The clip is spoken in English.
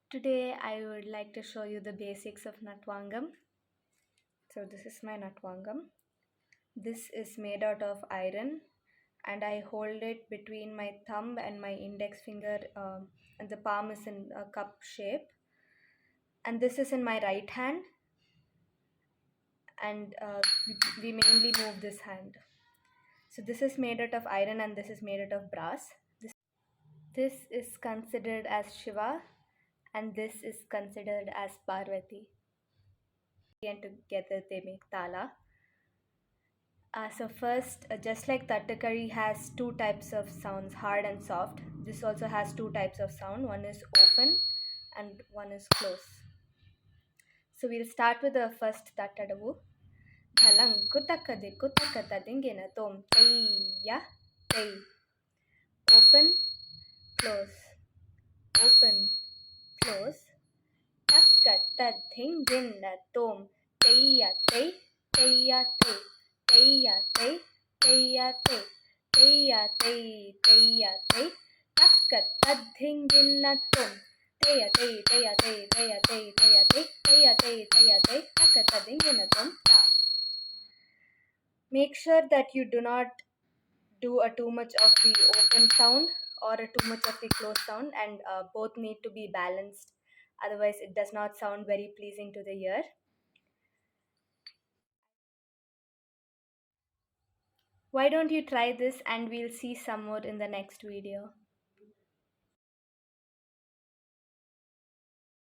Today I would like to show you the basics of Nattuvangam. So this is my Nattuvaangam. This is made out of iron and I hold it between my thumb and my index finger, and the palm is in a cup shape, and this is in my right hand, and we mainly move this hand. So this is made out of iron and this is made out of brass. This is considered as Shiva and this is considered as Parvati, and together they make Tala. So first, just like Thattukali has two types of sounds, hard and soft, this also has two types of sound. One is open and one is close. So we'll start with the first Tattadavu. Dhalang kutakade kutakata dingena tom tayya tay. Open, close, open, close. Takata dingena tom tayya tay, tayya tay, tayya tay, tayya tay. Teya tei teya tei takka tadhinginna tum teya tei teya tei teya tei teya tei teya tei teya tei takka tadhinginna tum ta. Make sure that you do not do a too much of the open sound or a too much of the closed sound, and both need to be balanced, otherwise it does not sound very pleasing to the ear. Why don't you try this and we'll see some more in the next video.